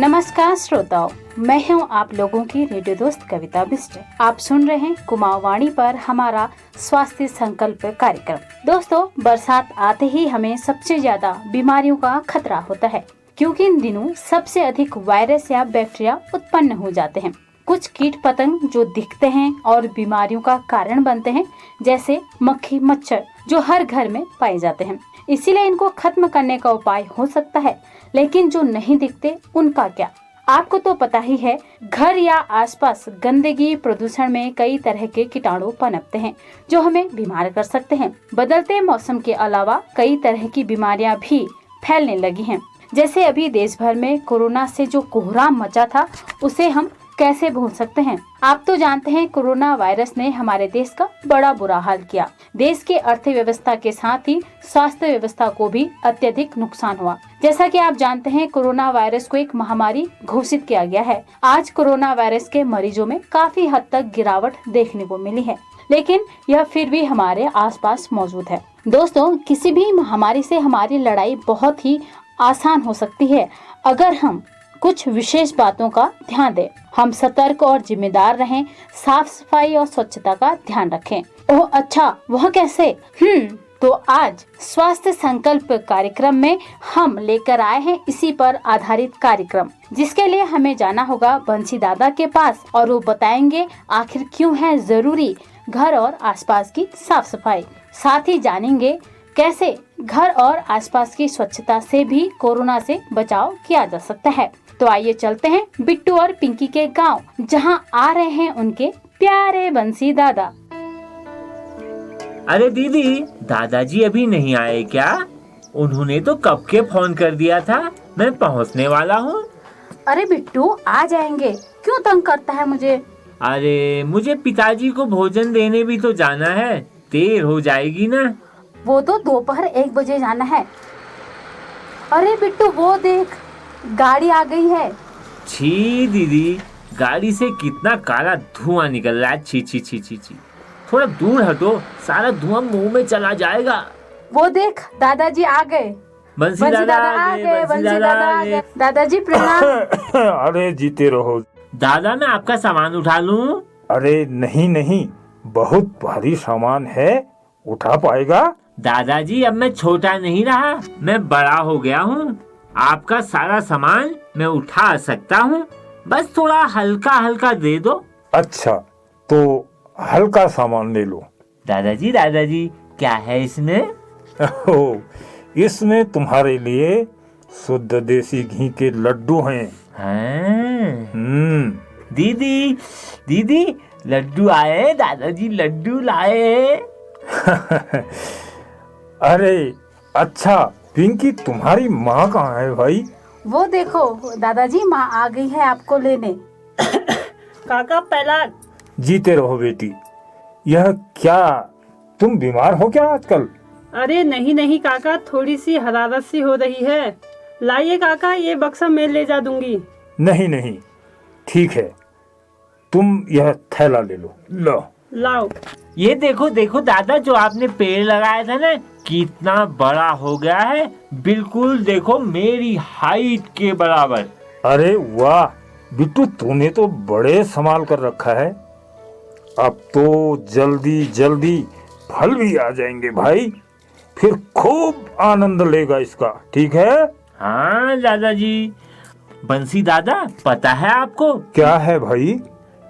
नमस्कार श्रोताओं, मैं हूं आप लोगों की रेडियो दोस्त कविता बिस्ट। आप सुन रहे हैं कुमाऊं वाणी पर हमारा स्वास्थ्य संकल्प कार्यक्रम। दोस्तों, बरसात आते ही हमें सबसे ज्यादा बीमारियों का खतरा होता है, क्योंकि इन दिनों सबसे अधिक वायरस या बैक्टीरिया उत्पन्न हो जाते हैं। कुछ कीट पतंग जो दिखते हैं और बीमारियों का कारण बनते हैं, जैसे मक्खी, मच्छर, जो हर घर में पाए जाते हैं। इसीलिए इनको खत्म करने का उपाय हो सकता है, लेकिन जो नहीं दिखते उनका क्या? आपको तो पता ही है, घर या आसपास गंदगी, प्रदूषण में कई तरह के कीटाणु पनपते हैं जो हमें बीमार कर सकते हैं। बदलते मौसम के अलावा कई तरह की बीमारियां भी फैलने लगी हैं। जैसे अभी देश भर में कोरोना से जो कोहराम मचा था, उसे हम कैसे भूल सकते हैं। आप तो जानते हैं, कोरोना वायरस ने हमारे देश का बड़ा बुरा हाल किया। देश के अर्थव्यवस्था के साथ ही स्वास्थ्य व्यवस्था को भी अत्यधिक नुकसान हुआ। जैसा कि आप जानते हैं, कोरोना वायरस को एक महामारी घोषित किया गया है। आज कोरोना वायरस के मरीजों में काफी हद तक गिरावट देखने को मिली है, लेकिन यह फिर भी हमारे आसपास मौजूद है। दोस्तों, किसी भी महामारी से हमारी लड़ाई बहुत ही आसान हो सकती है अगर हम कुछ विशेष बातों का ध्यान दें। हम सतर्क और जिम्मेदार रहें, साफ सफाई और स्वच्छता का ध्यान रखें। ओह अच्छा, वह कैसे? तो आज स्वास्थ्य संकल्प कार्यक्रम में हम लेकर आए हैं इसी पर आधारित कार्यक्रम, जिसके लिए हमें जाना होगा बंसी दादा के पास, और वो बताएंगे आखिर क्यों है जरूरी घर और आसपास की साफ सफाई। साथ ही जानेंगे कैसे घर और आसपास की स्वच्छता से भी कोरोना से बचाव किया जा सकता है। तो आइए चलते हैं बिट्टू और पिंकी के गांव, जहां आ रहे हैं उनके प्यारे बंसी दादा। अरे दीदी, दादाजी अभी नहीं आए क्या? उन्होंने तो कब के फोन कर दिया था, मैं पहुंचने वाला हूँ। अरे बिट्टू, आ जाएंगे, क्यों तंग करता है मुझे? अरे मुझे पिताजी को भोजन देने भी तो जाना है, देर हो जाएगी ना। वो तो दोपहर 1 बजे जाना है। अरे बिट्टू, वो देख, गाड़ी आ गई है। छी दीदी, गाड़ी से कितना काला धुआं निकल रहा है। छी छी छी छी छी, थोड़ा दूर हटो, सारा धुआं मुंह में चला जाएगा। वो देख, दादाजी आ गए। बंसी दादा आ गए, बंसी दादा आ गए। दादाजी प्रणाम। अरे जीते रहो। दादा, मैं आपका सामान उठा लूं? अरे नहीं नहीं, बहुत भारी सामान है, उठा पाएगा? दादाजी, अब मैं छोटा नहीं रहा, मैं बड़ा हो गया हूँ। आपका सारा सामान मैं उठा सकता हूँ, बस थोड़ा हल्का हल्का दे दो। अच्छा, तो हल्का सामान ले लो। दादाजी दादाजी, क्या है इसमें? इसमें तुम्हारे लिए शुद्ध देसी घी के लड्डू हैं। दीदी दीदी, लड्डू आए, दादाजी लड्डू लाए। अरे अच्छा, पिंकी तुम्हारी माँ कहाँ है भाई? वो देखो दादाजी, माँ आ गई है आपको लेने। काका पहला। जीते रहो बेटी। यह क्या, तुम बीमार हो क्या आजकल? अरे नहीं नहीं काका, थोड़ी सी हरारत सी हो रही है। लाइए काका, ये बक्सा मैं ले जा दूंगी। नहीं नहीं, ठीक है, तुम यह थैला ले लो। लो लाओ। ये देखो देखो दादा, जो आपने पेड़ लगाया था ना, कितना बड़ा हो गया है, बिल्कुल देखो मेरी हाइट के बराबर। अरे वाह बिट्टू, तूने तो बड़े संभाल कर रखा है। अब तो जल्दी जल्दी फल भी आ जाएंगे भाई, फिर खूब आनंद लेगा इसका, ठीक है? हाँ दादाजी। बंसी दादा, पता है आपको? क्या है भाई?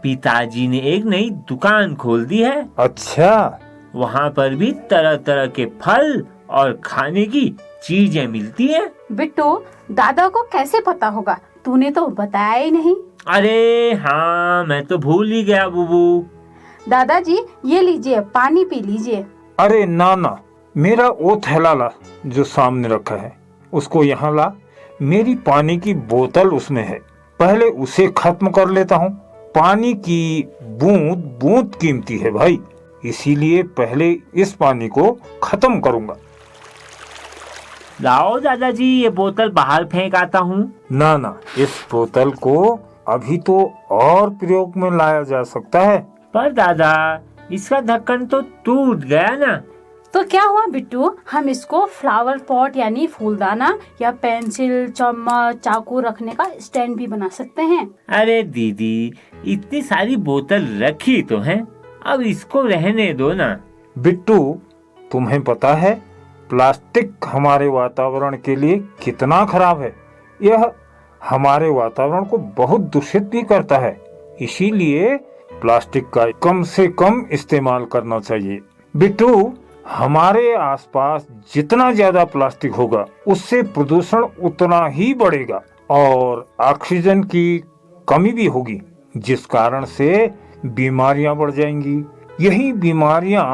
पिताजी ने एक नई दुकान खोल दी है। अच्छा, वहाँ पर भी तरह तरह के फल और खाने की चीजें मिलती हैं। बिट्टू, दादा को कैसे पता होगा? तूने तो बताया ही नहीं। अरे हाँ, मैं तो भूल ही गया बुबू। दादाजी, ये लीजिए, पानी पी लीजिए। अरे ना ना, मेरा वो थैला ला जो सामने रखा है, उसको यहाँ ला। मेरी पानी की बोतल उसमें है, पहले उसे खत्म कर लेता हूँ। पानी की बूंद बूंद कीमती है भाई, इसीलिए पहले इस पानी को खत्म करूंगा। लाओ दादाजी, ये बोतल बाहर फेंक आता हूँ। ना ना, इस बोतल को अभी तो और प्रयोग में लाया जा सकता है। पर दादा, इसका ढक्कन तो टूट गया ना। तो क्या हुआ बिट्टू, हम इसको फ्लावर पॉट यानी फूलदाना या पेंसिल, चम्मच, चाकू रखने का स्टैंड भी बना सकते हैं। अरे दीदी, इतनी सारी बोतल रखी तो हैं, अब इसको रहने दो ना। बिट्टू, तुम्हें पता है प्लास्टिक हमारे वातावरण के लिए कितना खराब है? यह हमारे वातावरण को बहुत दूषित भी करता है। इसीलिए प्लास्टिक का कम से कम इस्तेमाल करना चाहिए। बिट्टू, हमारे आसपास जितना ज्यादा प्लास्टिक होगा उससे प्रदूषण उतना ही बढ़ेगा और ऑक्सीजन की कमी भी होगी, जिस कारण से बीमारियां बढ़ जाएंगी। यही बीमारियां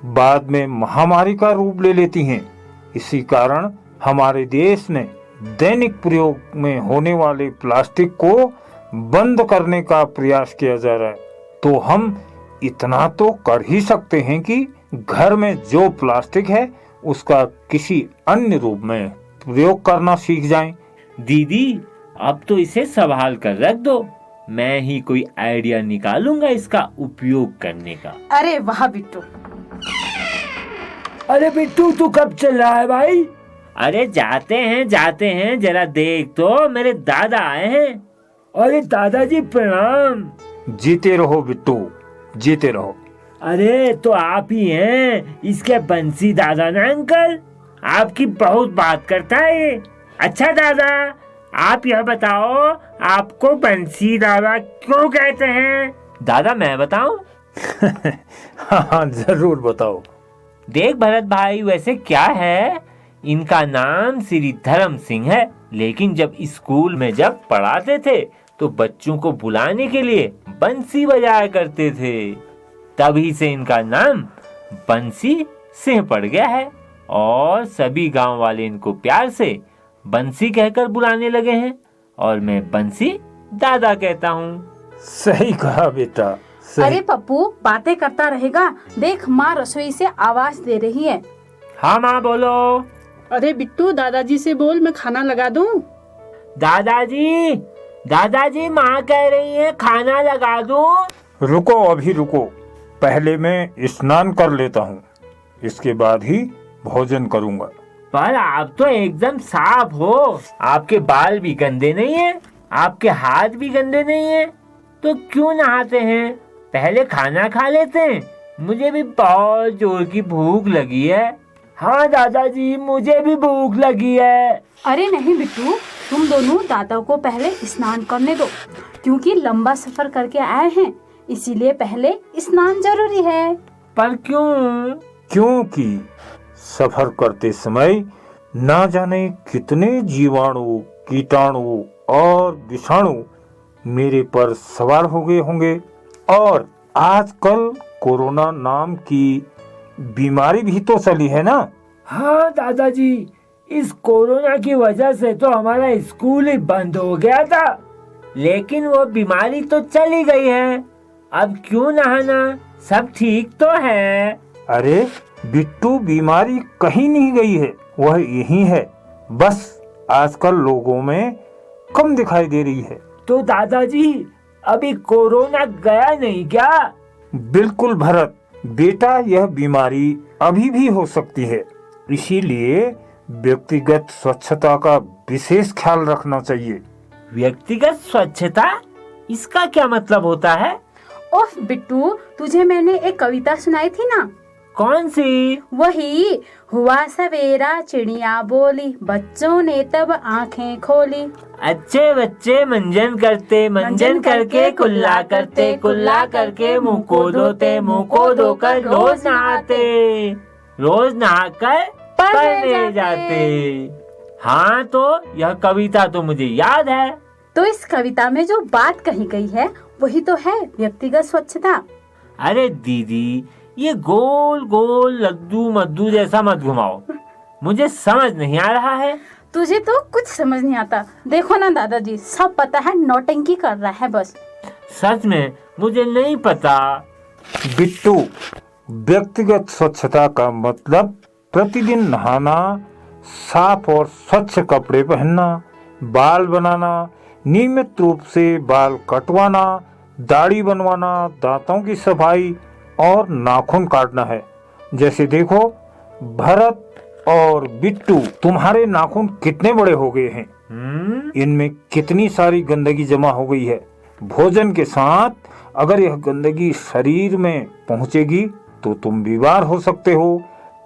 बाद में महामारी का रूप ले लेती हैं। इसी कारण हमारे देश में दैनिक प्रयोग में होने वाले प्लास्टिक को बंद करने का प्रयास किया जा रहा है। तो हम इतना तो कर ही सकते हैं कि घर में जो प्लास्टिक है उसका किसी अन्य रूप में प्रयोग करना सीख जाएं। दीदी, अब तो इसे संभाल कर रख दो, मैं ही कोई आइडिया निकालूंगा इसका उपयोग करने का। अरे वाह बिट्टू। अरे बिट्टू, तू कब चल रहा है भाई? अरे जाते हैं, जरा देख तो, मेरे दादा आए हैं। अरे दादाजी प्रणाम। जीते रहो बिट्टू, जीते रहो। अरे तो आप ही हैं इसके बंसी दादा ना अंकल? आपकी बहुत बात करता है ये। अच्छा दादा, आप यह बताओ, आपको बंसी दादा क्यों कहते हैं? दादा मैं बताऊं? हाँ, जरूर बताओ। देख भरत भाई, वैसे क्या है, इनका नाम श्री धर्म सिंह है, लेकिन जब स्कूल में जब पढ़ाते थे तो बच्चों को बुलाने के लिए बंसी बजाया करते थे, तभी से इनका नाम बंसी सिंह पड़ गया है और सभी गांव वाले इनको प्यार से बंसी कहकर बुलाने लगे हैं और मैं बंसी दादा कहता हूँ। सही कहा बेटा, सही। अरे पप्पू, बातें करता रहेगा, देख माँ रसोई से आवाज दे रही है। हाँ माँ बोलो। अरे बिट्टू, दादाजी से बोल, मैं खाना लगा दूं। दादाजी, दादाजी माँ कह रही है खाना लगा दूं। रुको, अभी रुको, पहले मैं स्नान कर लेता हूँ, इसके बाद ही भोजन करूँगा। पर आप तो एकदम साफ हो, आपके बाल भी गंदे नहीं है, आपके हाथ भी गंदे नहीं है, तो क्यों नहाते हैं? पहले खाना खा लेते हैं, मुझे भी बहुत जोर की भूख लगी है। हाँ दादाजी, मुझे भी भूख लगी है। अरे नहीं बिट्टू, तुम दोनों दादा को पहले स्नान करने दो, क्योंकि लंबा सफर करके आए हैं, इसीलिए पहले स्नान जरूरी है। पर क्यों? क्योंकि सफर करते समय ना जाने कितने जीवाणु, कीटाणु और विषाणु मेरे पर सवार हो गए होंगे और आजकल कोरोना नाम की बीमारी भी तो चली है ना। हाँ दादाजी, इस कोरोना की वजह से तो हमारा स्कूल ही बंद हो गया था, लेकिन वो बीमारी तो चली गई है, अब क्यों नहाना, सब ठीक तो है। अरे बिट्टू, बीमारी कहीं नहीं गई है, वह यही है, बस आजकल लोगों में कम दिखाई दे रही है। तो दादाजी, अभी कोरोना गया नहीं क्या? बिल्कुल भरत बेटा, यह बीमारी अभी भी हो सकती है, इसीलिए व्यक्तिगत स्वच्छता का विशेष ख्याल रखना चाहिए। व्यक्तिगत स्वच्छता, इसका क्या मतलब होता है? ओह बिट्टू, तुझे मैंने एक कविता सुनाई थी ना। कौन सी? वही, हुआ सवेरा चिड़िया बोली, बच्चों ने तब आंखें खोली। अच्छे बच्चे मंजन करते, मंजन करके कुल्ला करते, कुल्ला करके मुंह को धोते, मुंह को धोकर रोज नहाते, रोज नहाकर पढ़ने जाते। हाँ, तो यह कविता तो मुझे याद है। तो इस कविता में जो बात कही गई है वही तो है व्यक्तिगत स्वच्छता। अरे दीदी, ये गोल गोल लड्डू मद्दू जैसा मत घुमाओ, मुझे समझ नहीं आ रहा है। तुझे तो कुछ समझ नहीं आता, देखो ना दादाजी, सब पता है, नौटंकी कर रहा है बस। सच में मुझे नहीं पता। बिट्टू, व्यक्तिगत स्वच्छता का मतलब प्रतिदिन नहाना, साफ और स्वच्छ कपड़े पहनना, बाल बनाना, नियमित रूप से बाल कटवाना, दाढ़ी बनवाना, दांतों की सफाई और नाखून काटना है। जैसे देखो, भरत और बिट्टू, तुम्हारे नाखून कितने बड़े हो गए हैं। इनमें कितनी सारी गंदगी जमा हो गई है। भोजन के साथ अगर यह गंदगी शरीर में पहुंचेगी तो तुम बीमार हो सकते हो।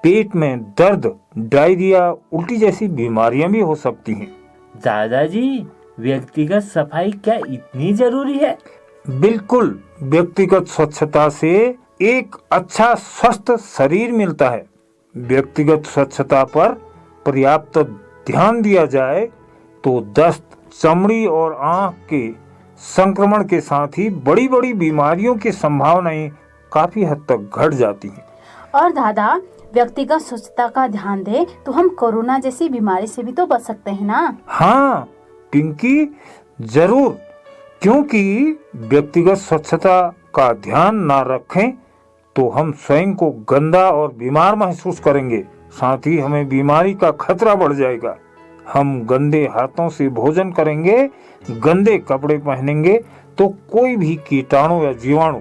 पेट में दर्द, डायरिया, उल्टी जैसी बीमारियां भी हो सकती हैं। दादाजी, व्यक्तिगत सफाई क्या इतनी जरूरी है? बिल्कुल, व्यक्तिगत स्वच्छता से एक अच्छा स्वस्थ शरीर मिलता है। व्यक्तिगत स्वच्छता पर पर्याप्त ध्यान दिया जाए तो दस्त, चमड़ी और आंख के संक्रमण के साथ ही बड़ी बड़ी बीमारियों की संभावनाएं काफी हद तक घट जाती हैं। और दादा, व्यक्तिगत स्वच्छता का ध्यान दे तो हम कोरोना जैसी बीमारी से भी तो बच सकते हैं ना। हाँ पिंकी, जरूर, क्योंकि व्यक्तिगत स्वच्छता का ध्यान ना रखें तो हम स्वयं को गंदा और बीमार महसूस करेंगे। साथ ही हमें बीमारी का खतरा बढ़ जाएगा। हम गंदे हाथों से भोजन करेंगे, गंदे कपड़े पहनेंगे तो कोई भी कीटाणु या जीवाणु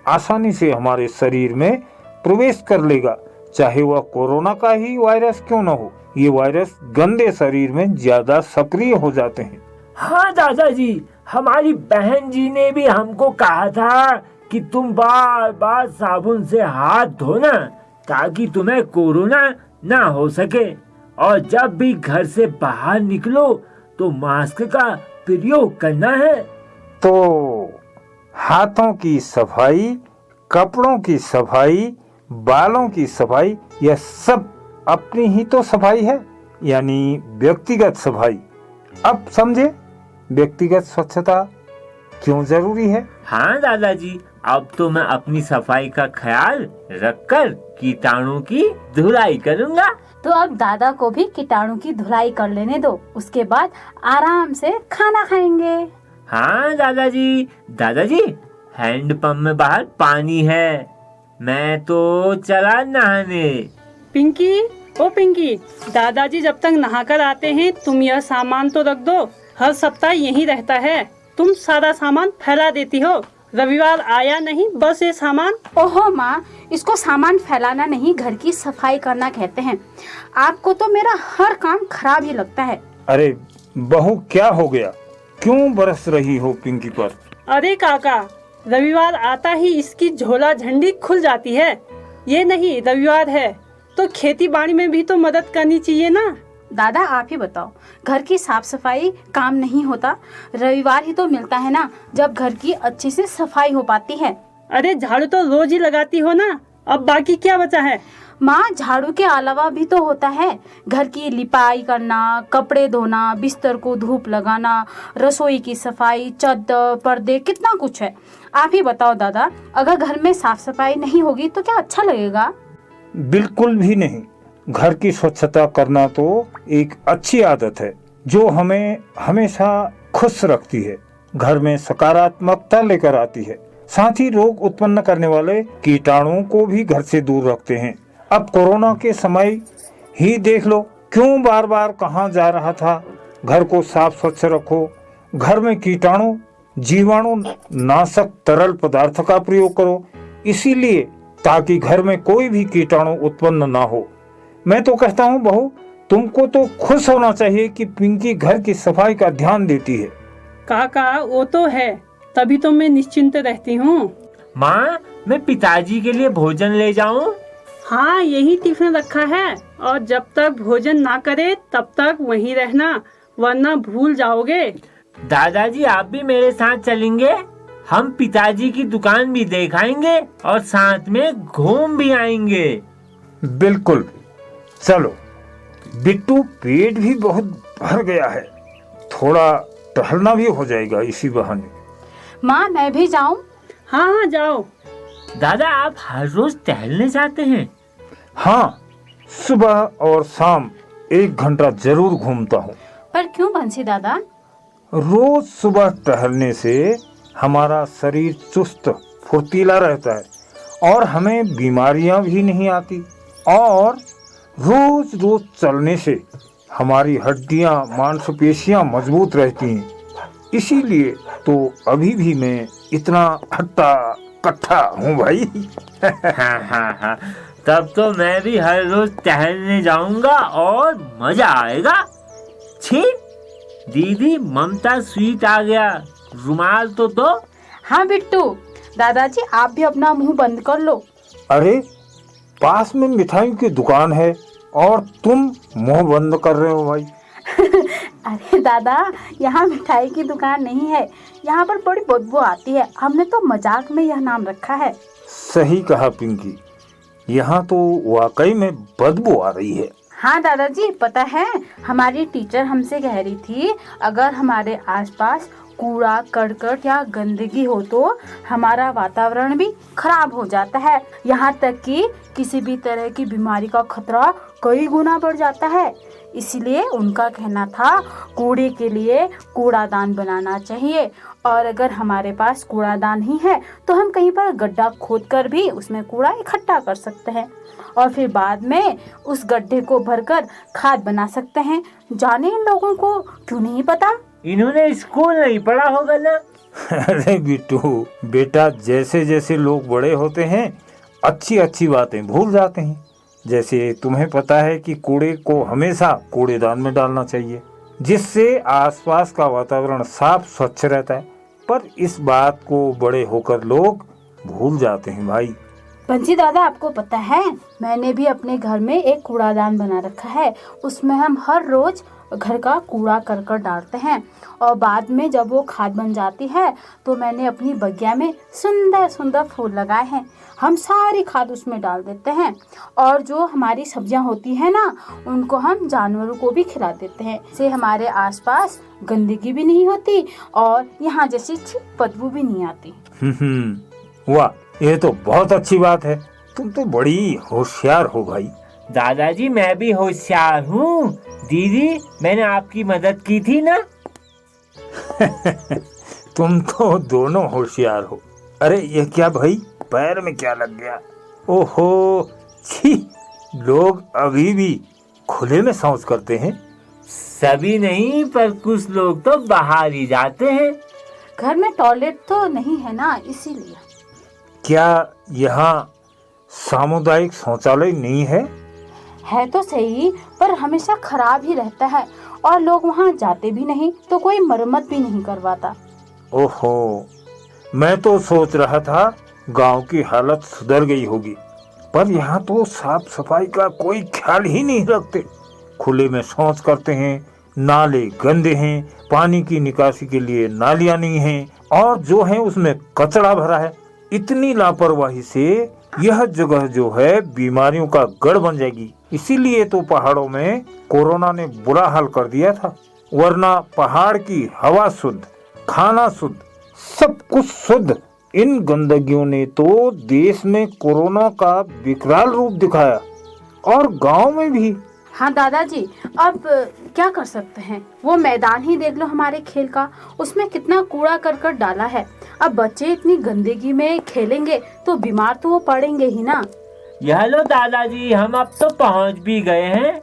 आसानी से हमारे शरीर में प्रवेश कर लेगा, चाहे वह कोरोना का ही वायरस क्यों न हो। ये वायरस गंदे शरीर में ज्यादा सक्रिय हो जाते हैं। हाँ दादाजी, हमारी बहन जी ने भी हमको कहा था कि तुम बार बार साबुन से हाथ धोना ताकि तुम्हें कोरोना ना हो सके, और जब भी घर से बाहर निकलो तो मास्क का प्रयोग करना है। तो हाथों की सफाई, कपड़ों की सफाई, बालों की सफाई, यह सब अपनी ही तो सफाई है, यानी व्यक्तिगत सफाई। अब समझे व्यक्तिगत स्वच्छता क्यों जरूरी है। हाँ दादाजी, अब तो मैं अपनी सफाई का ख्याल रखकर कीटाणु की धुलाई करूँगा। तो अब दादा को भी कीटाणु की धुलाई कर लेने दो, उसके बाद आराम से खाना खाएंगे। हाँ दादाजी। दादाजी, हैंडपंप में बाहर पानी है, मैं तो चला नहाने। पिंकी, ओ पिंकी, दादाजी जब तक नहाकर आते हैं तुम यह सामान तो रख दो। हर सप्ताह यही रहता है, तुम सारा सामान फैला देती हो। रविवार आया नहीं, बस ये सामान। ओहो माँ, इसको सामान फैलाना नहीं, घर की सफाई करना कहते हैं। आपको तो मेरा हर काम खराब ही लगता है। अरे बहू, क्या हो गया, क्यों बरस रही हो पिंकी पर। अरे काका, रविवार आता ही इसकी झोला झंडी खुल जाती है। ये नहीं रविवार है तो खेती बाड़ी में भी तो मदद करनी चाहिए ना। दादा आप ही बताओ, घर की साफ सफाई काम नहीं होता? रविवार ही तो मिलता है ना जब घर की अच्छे से सफाई हो पाती है। अरे झाड़ू तो रोज ही लगाती हो ना, अब बाकी क्या बचा है। माँ, झाड़ू के अलावा भी तो होता है, घर की लिपाई करना, कपड़े धोना, बिस्तर को धूप लगाना, रसोई की सफाई, चादर, पर्दे, कितना कुछ है। आप ही बताओ दादा, अगर घर में साफ सफाई नहीं होगी तो क्या अच्छा लगेगा? बिल्कुल भी नहीं। घर की स्वच्छता करना तो एक अच्छी आदत है जो हमें हमेशा खुश रखती है, घर में सकारात्मकता लेकर आती है, साथ ही रोग उत्पन्न करने वाले कीटाणुओं को भी घर से दूर रखते हैं। अब कोरोना के समय ही देख लो, क्यों बार बार कहाँ जा रहा था। घर को साफ स्वच्छ रखो, घर में कीटाणु जीवाणु नाशक तरल पदार्थ का प्रयोग करो, इसीलिए ताकि घर में कोई भी कीटाणु उत्पन्न ना हो। मैं तो कहता हूँ बहू, तुमको तो खुश होना चाहिए कि पिंकी घर की सफाई का ध्यान देती है। काका वो तो है, तभी तो मैं निश्चिंत रहती हूँ। माँ, मैं पिताजी के लिए भोजन ले जाऊँ? हाँ, यही टिफिन रखा है, और जब तक भोजन ना करे तब तक वहीं रहना, वरना भूल जाओगे। दादाजी, आप भी मेरे साथ चलेंगे? हम पिताजी की दुकान भी दिखाएंगे और साथ में घूम भी आएंगे। बिल्कुल, चलो। बिट्टू, पेट भी बहुत भर गया है, थोड़ा टहलना भी हो जाएगा इसी बहाने। माँ, मैं भी जाऊँ? हाँ हाँ, जाओ। दादा, आप हर रोज टहलने जाते हैं? हाँ, सुबह और शाम 1 घंटा जरूर घूमता हूँ। पर क्यों बंसी दादा? रोज सुबह टहलने से हमारा शरीर चुस्त फुर्तीला रहता है और हमें बीमारियां भी नहीं आती, और रोज रोज चलने से हमारी हड्डियां मांसपेशियां मजबूत रहती हैं। इसीलिए तो अभी भी मैं इतना हट्टा कट्ठा हूँ भाई। हाँ हाँ हाँ, तब तो मैं भी हर रोज टहलने जाऊंगा और मजा आएगा। छी, दीदी ममता स्वीट आ गया, रुमाल तो दो। हाँ बिट्टू, दादाजी आप भी अपना मुंह बंद कर लो। अरे पास में मिठाई की दुकान है और तुम मुंह बंद कर रहे हो भाई। अरे दादा, यहाँ मिठाई की दुकान नहीं है, यहाँ पर बड़ी बदबू आती है, हमने तो मजाक में यह नाम रखा है। सही कहा पिंकी, यहाँ तो वाकई में बदबू आ रही है। हाँ दादाजी, पता है हमारी टीचर हमसे कह रही थी अगर हमारे आसपास कूड़ा करकट या गंदगी हो तो हमारा वातावरण भी खराब हो जाता है, यहाँ तक कि किसी भी तरह की बीमारी का खतरा कई गुना बढ़ जाता है। इसलिए उनका कहना था कूड़े के लिए कूड़ादान बनाना चाहिए, और अगर हमारे पास कूड़ादान नहीं है तो हम कहीं पर गड्ढा खोदकर भी उसमें कूड़ा इकट्ठा कर सकते हैं और फिर बाद में उस गड्ढे को भरकर खाद बना सकते हैं। जाने इन लोगों को क्यों नहीं पता? इन्होंने स्कूल नहीं पढ़ा होगा ना। अरे बिट्टू बेटा, जैसे जैसे लोग बड़े होते हैं अच्छी अच्छी बातें भूल जाते हैं। जैसे तुम्हें पता है कि कूड़े को हमेशा कूड़ेदान में डालना चाहिए, जिससे आसपास का वातावरण साफ स्वच्छ रहता है, पर इस बात को बड़े होकर लोग भूल जाते हैं भाई। बंसी दादा, आपको पता है मैंने भी अपने घर में एक कूड़ादान बना रखा है, उसमें हम हर रोज घर का कूड़ा करकट डालते हैं और बाद में जब वो खाद बन जाती है तो मैंने अपनी बगिया में सुंदर सुंदर फूल लगाए हैं, हम सारी खाद उसमें डाल देते हैं और जो हमारी सब्जियां होती है ना उनको हम जानवरों को भी खिला देते हैं। इससे हमारे आसपास गंदगी भी नहीं होती और यहाँ जैसी बदबू भी नहीं आती। वाह, ये तो बहुत अच्छी बात है, तुम तो बड़ी होशियार हो भाई। दादाजी मैं भी होशियार हूँ। दीदी मैंने आपकी मदद की थी ना। तुम तो दोनों होशियार हो। अरे ये क्या भाई, पैर में क्या लग गया? ओहो छी, लोग अभी भी खुले में शौच करते हैं। सभी नहीं, पर कुछ लोग तो बाहर ही जाते हैं। घर में टॉयलेट तो नहीं है ना, इसीलिए। क्या यहाँ सामुदायिक शौचालय नहीं है? है तो सही, पर हमेशा खराब ही रहता है और लोग वहाँ जाते भी नहीं तो कोई मरम्मत भी नहीं करवाता। ओहो, मैं तो सोच रहा था गांव की हालत सुधर गई होगी, पर यहाँ तो साफ सफाई का कोई ख्याल ही नहीं रखते। खुले में शौच करते हैं, नाले गंदे हैं, पानी की निकासी के लिए नालियाँ नहीं हैं और जो है उसमें कचरा भरा है। इतनी लापरवाही से यह जगह जो है बीमारियों का गढ़ बन जाएगी। इसीलिए तो पहाड़ों में कोरोना ने बुरा हाल कर दिया था, वरना पहाड़ की हवा शुद्ध, खाना शुद्ध, सब कुछ शुद्ध। इन गंदगियों ने तो देश में कोरोना का विकराल रूप दिखाया और गांव में भी। हाँ दादाजी, अब क्या कर सकते हैं? वो मैदान ही देख लो हमारे खेल का, उसमें कितना कूड़ा करकट डाला है। अब बच्चे इतनी गंदगी में खेलेंगे तो बीमार तो वो पड़ेंगे ही ना। यह लो दादाजी, हम अब तो पहुंच भी गए हैं।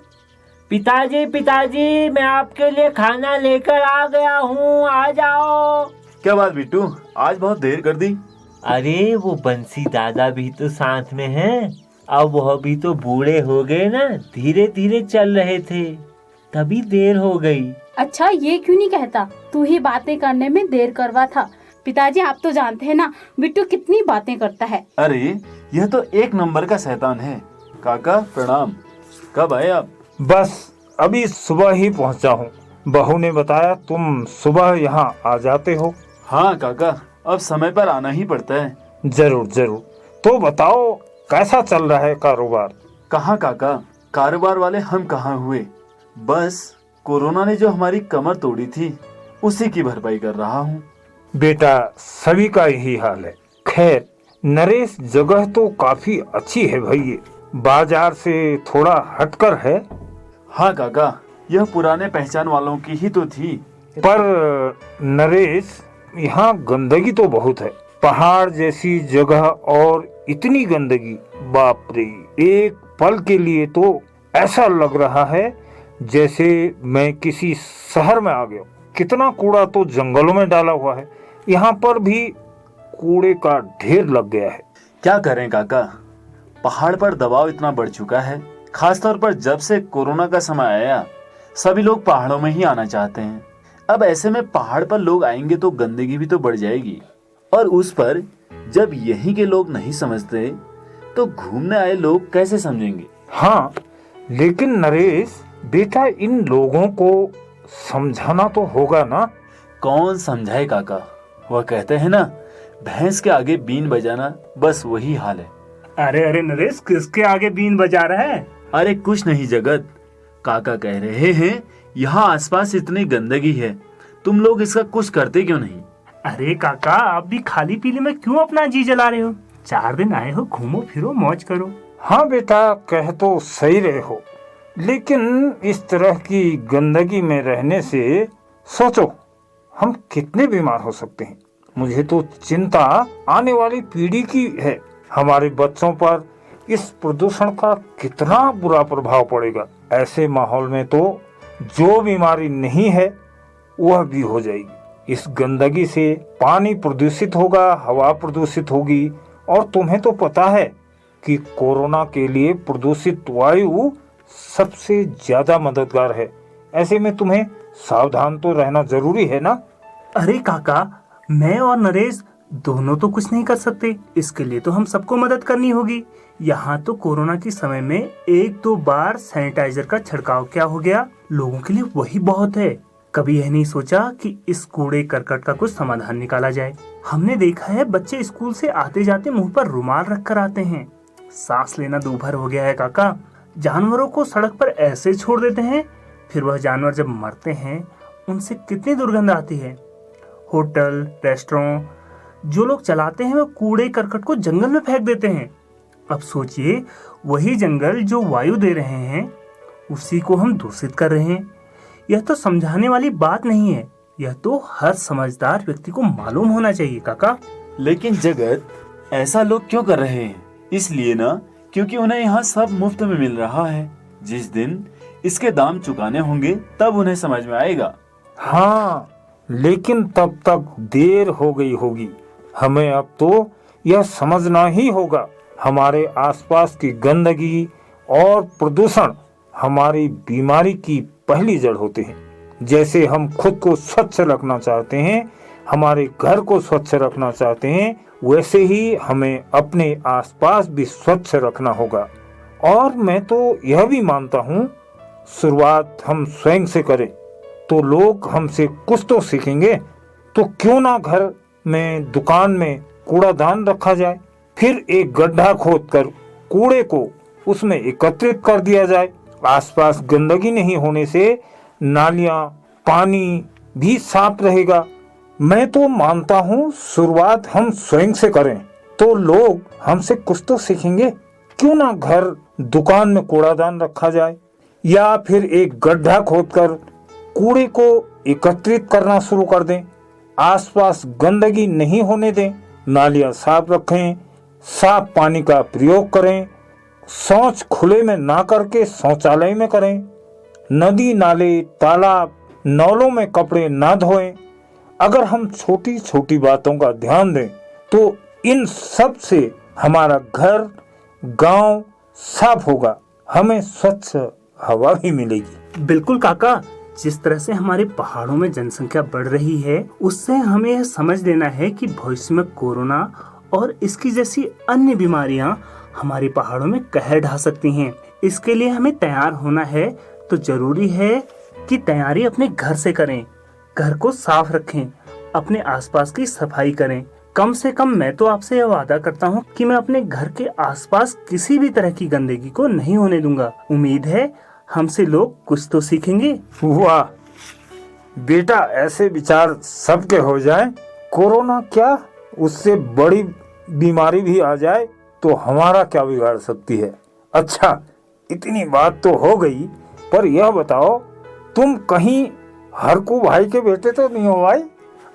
पिताजी मैं आपके लिए खाना लेकर आ गया हूँ, आ जाओ। क्या बात बिट्टू, आज बहुत देर कर दी? अरे वो बंसी दादा भी तो साथ में हैं, अब वह भी तो बूढ़े हो गए ना, धीरे धीरे चल रहे थे, तभी देर हो गई। अच्छा, ये क्यों नहीं कहता? तू ही बातें करने में देर करवा था। पिताजी आप तो जानते हैं ना बिट्टू कितनी बातें करता है। अरे यह तो एक नंबर का शैतान है। काका प्रणाम, कब आए आप? बस अभी सुबह ही पहुंचा हूँ। बहू ने बताया तुम सुबह यहाँ आ जाते हो। हाँ काका, अब समय पर आना ही पड़ता है। जरूर जरूर। तो बताओ कैसा चल रहा है कारोबार? कहाँ काका, कारोबार वाले हम कहाँ हुए, बस कोरोना ने जो हमारी कमर तोड़ी थी उसी की भरपाई कर रहा हूँ। बेटा सभी का यही हाल है। खैर नरेश, जगह तो काफी अच्छी है भाई, ये बाजार से थोड़ा हटकर है। हाँ काका, यह पुराने पहचान वालों की ही तो थी। पर नरेश, यहाँ गंदगी तो बहुत है। पहाड़ जैसी जगह और इतनी गंदगी, बाप रे। एक पल के लिए तो ऐसा लग रहा है जैसे मैं किसी शहर में आ गया। कितना कूड़ा तो जंगलों में डाला हुआ है, यहाँ पर भी कूड़े का ढेर लग गया है। क्या करें काका, पहाड़ पर दबाव इतना बढ़ चुका है, खासतौर पर जब से कोरोना का समय आया, सभी लोग पहाड़ों में ही आना चाहते हैं। अब ऐसे में पहाड़ पर लोग आएंगे तो गंदगी भी तो बढ़ जाएगी, और उस पर जब यहीं के लोग नहीं समझते तो घूमने आए लोग कैसे समझेंगे? हाँ, लेकिन नरेश बेटा, इन लोगों को समझाना तो होगा ना। कौन समझाए काका? वह कहते हैं ना, भैंस के आगे बीन बजाना, बस वही हाल है। अरे अरे नरेश, किसके आगे बीन बजा रहा है? अरे कुछ नहीं जगत, काका कह रहे हैं यहाँ आसपास इतनी गंदगी है, तुम लोग इसका कुछ करते क्यों नहीं? अरे काका, आप भी खाली पीली में क्यों अपना जी जला रहे हो? 4 दिन आए हो, घूमो फिरो मौज करो। हाँ बेटा, कह तो सही रहे हो, लेकिन इस तरह की गंदगी में रहने से सोचो हम कितने बीमार हो सकते हैं। मुझे तो चिंता आने वाली पीढ़ी की है। हमारे बच्चों पर इस प्रदूषण का कितना बुरा प्रभाव पड़ेगा। ऐसे माहौल में तो जो बीमारी नहीं है वह भी हो जाएगी। इस गंदगी से पानी प्रदूषित होगा, हवा प्रदूषित होगी, और तुम्हें तो पता है कि कोरोना के लिए प्रदूषित वायु सबसे ज्यादा मददगार है। ऐसे में तुम्हें सावधान तो रहना जरूरी है ना। अरे काका, मैं और नरेश दोनों तो कुछ नहीं कर सकते, इसके लिए तो हम सबको मदद करनी होगी। यहाँ तो कोरोना के समय में 1-2 बार सैनिटाइजर का छिड़काव क्या हो गया, लोगों के लिए वही बहुत है। कभी यह नहीं सोचा कि इस कूड़े करकट का कुछ समाधान निकाला जाए। हमने देखा है बच्चे स्कूल से आते जाते मुंह पर रुमाल रख कर आते हैं। सांस लेना दूभर हो गया है काका। जानवरों को सड़क पर ऐसे छोड़ देते हैं, फिर वह जानवर जब मरते हैं उनसे कितनी दुर्गंध आती है। होटल, रेस्टोरेंट जो लोग चलाते हैं वो कूड़े करकट को जंगल में फेंक देते हैं। अब सोचिए, वही जंगल जो वायु दे रहे हैं उसी को हम दूषित कर रहे हैं। यह तो समझाने वाली बात नहीं है, यह तो हर समझदार व्यक्ति को मालूम होना चाहिए काका। लेकिन जगत, ऐसा लोग क्यों कर रहे हैं? इसलिए ना, क्योंकि उन्हें यहाँ सब मुफ्त में मिल रहा है। जिस दिन इसके दाम चुकाने होंगे तब उन्हें समझ में आएगा। हाँ, लेकिन तब तक देर हो गई होगी। हमें अब तो यह समझना ही होगा, हमारे आसपास की गंदगी और प्रदूषण हमारी बीमारी की पहली जड़ होते हैं। जैसे हम खुद को स्वच्छ रखना चाहते हैं, हमारे घर को स्वच्छ रखना चाहते हैं, वैसे ही हमें अपने आसपास भी स्वच्छ रखना होगा। और मैं तो यह भी मानता हूँ, शुरुआत हम स्वयं से करें तो लोग हमसे कुछ तो सीखेंगे। तो क्यों ना घर में, दुकान में कूड़ादान रखा जाए, फिर एक गड्ढा खोदकर कूड़े को उसमें एकत्रित कर दिया जाए। आसपास गंदगी नहीं होने से नालियां, पानी भी साफ रहेगा। मैं तो मानता हूँ शुरुआत हम स्वयं से करें तो लोग हमसे कुछ तो सीखेंगे। क्यों ना घर, दुकान में कूड़ादान रखा जाए, या फिर एक गड्ढा खोदकर कूड़े को एकत्रित करना शुरू कर दें। आसपास गंदगी नहीं होने दें, नालियां साफ रखें, साफ पानी का प्रयोग करें, शौच खुले में ना करके शौचालय में करें, नदी, नाले, तालाब, नौलों में कपड़े ना धोएं। अगर हम छोटी छोटी बातों का ध्यान दें तो इन सब से हमारा घर, गांव साफ होगा, हमें स्वच्छ हवा भी मिलेगी। बिल्कुल काका, जिस तरह से हमारे पहाड़ों में जनसंख्या बढ़ रही है, उससे हमें यह समझ लेना है कि भविष्य में कोरोना और इसकी जैसी अन्य बीमारियां हमारे पहाड़ों में कहर ढा सकती हैं। इसके लिए हमें तैयार होना है, तो जरूरी है कि तैयारी अपने घर से करें। घर को साफ रखें, अपने आसपास की सफाई करें। कम से कम मैं तो आपसे यह वादा करता हूँ कि मैं अपने घर के आसपास किसी भी तरह की गंदगी को नहीं होने दूंगा। उम्मीद है हमसे लोग कुछ तो सीखेंगे। वाह बेटा, ऐसे विचार सबके हो जाए, कोरोना क्या, उससे बड़ी बीमारी भी आ जाए तो हमारा क्या बिगाड़ सकती है। अच्छा, इतनी बात तो हो गई, पर यह बताओ, तुम कहीं हरकू भाई के बेटे तो नहीं हो भाई?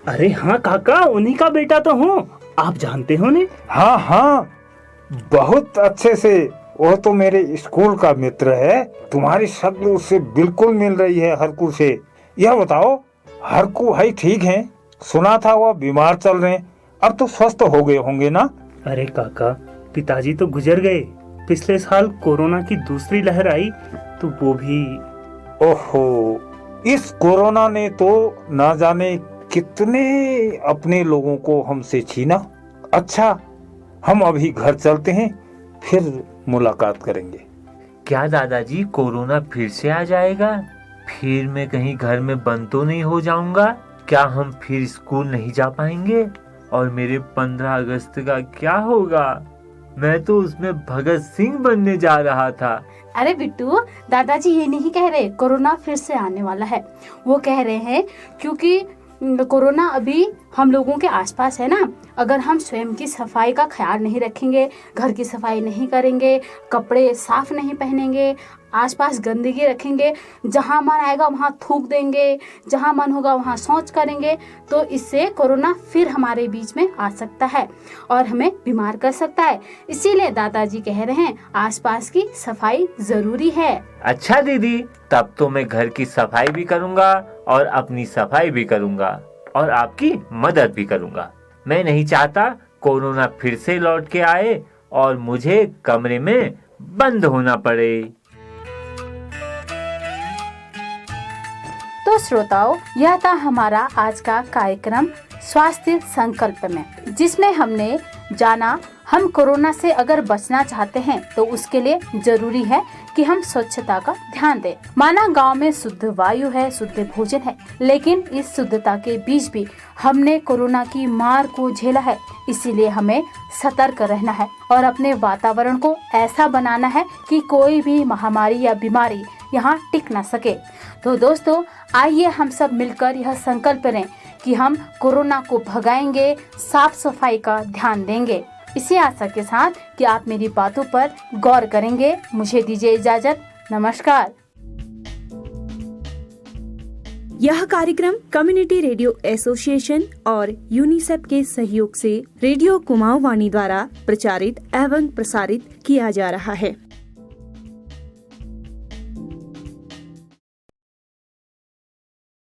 अरे हाँ काका, उन्हीं का बेटा तो हूँ, आप जानते हो ने? हाँ हाँ, बहुत अच्छे से। वह तो मेरे स्कूल का मित्र है। तुम्हारी शक्ल उससे बिल्कुल मिल रही है, हरकू से। यह बताओ, हरकू भाई ठीक हैं? सुना था वह बीमार चल रहे हैं, अब तो स्वस्थ हो गए होंगे ना? अरे काका, पिताजी तो गुजर गए, पिछले साल कोरोना की दूसरी लहर आई तो वो भी। ओहो, इस कोरोना ने तो ना जाने कितने अपने लोगों को हमसे छीना। अच्छा, हम अभी घर चलते हैं, फिर मुलाकात करेंगे। क्या दादाजी कोरोना फिर से आ जाएगा? फिर मैं कहीं घर में बंद तो नहीं हो जाऊंगा? क्या हम फिर स्कूल नहीं जा पाएंगे? और मेरे 15 अगस्त का क्या होगा? मैं तो उसमें भगत सिंह बनने जा रहा था। अरे बिट्टू, दादाजी ये नहीं कह रहे कोरोना फिर से आने वाला है। वो कह रहे हैं क्योंकि कोरोना अभी हम लोगों के आसपास है ना। अगर हम स्वयं की सफाई का ख्याल नहीं रखेंगे, घर की सफाई नहीं करेंगे, कपड़े साफ नहीं पहनेंगे, आसपास गंदगी रखेंगे, जहाँ मन आएगा वहाँ थूक देंगे, जहाँ मन होगा वहाँ शौच करेंगे, तो इससे कोरोना फिर हमारे बीच में आ सकता है और हमें बीमार कर सकता है। इसीलिए दादाजी कह रहे हैं आसपास की सफाई जरूरी है। अच्छा दीदी, तब तो मैं घर की सफाई भी करूंगा और अपनी सफाई भी करूंगा और आपकी मदद भी करूंगा। मैं नहीं चाहता कोरोना फिर से लौट के आए और मुझे कमरे में बंद होना पड़े। तो श्रोताओं, यह था हमारा आज का कार्यक्रम स्वास्थ्य संकल्प में, जिसमें हमने जाना हम कोरोना से अगर बचना चाहते हैं तो उसके लिए जरूरी है कि हम स्वच्छता का ध्यान दें। माना गांव में शुद्ध वायु है, शुद्ध भोजन है, लेकिन इस शुद्धता के बीच भी हमने कोरोना की मार को झेला है। इसीलिए हमें सतर्क रहना है और अपने वातावरण को ऐसा बनाना है कि कोई भी महामारी या बीमारी यहाँ टिक न सके। तो दोस्तों, आइए हम सब मिलकर यह संकल्प करें कि हम कोरोना को भगाएंगे, साफ सफाई का ध्यान देंगे। इसी आशा के साथ कि आप मेरी बातों पर गौर करेंगे, मुझे दीजिए इजाजत। नमस्कार। यह कार्यक्रम कम्युनिटी रेडियो एसोसिएशन और यूनिसेफ के सहयोग से रेडियो कुमाऊं वाणी द्वारा प्रचारित एवं प्रसारित किया जा रहा है।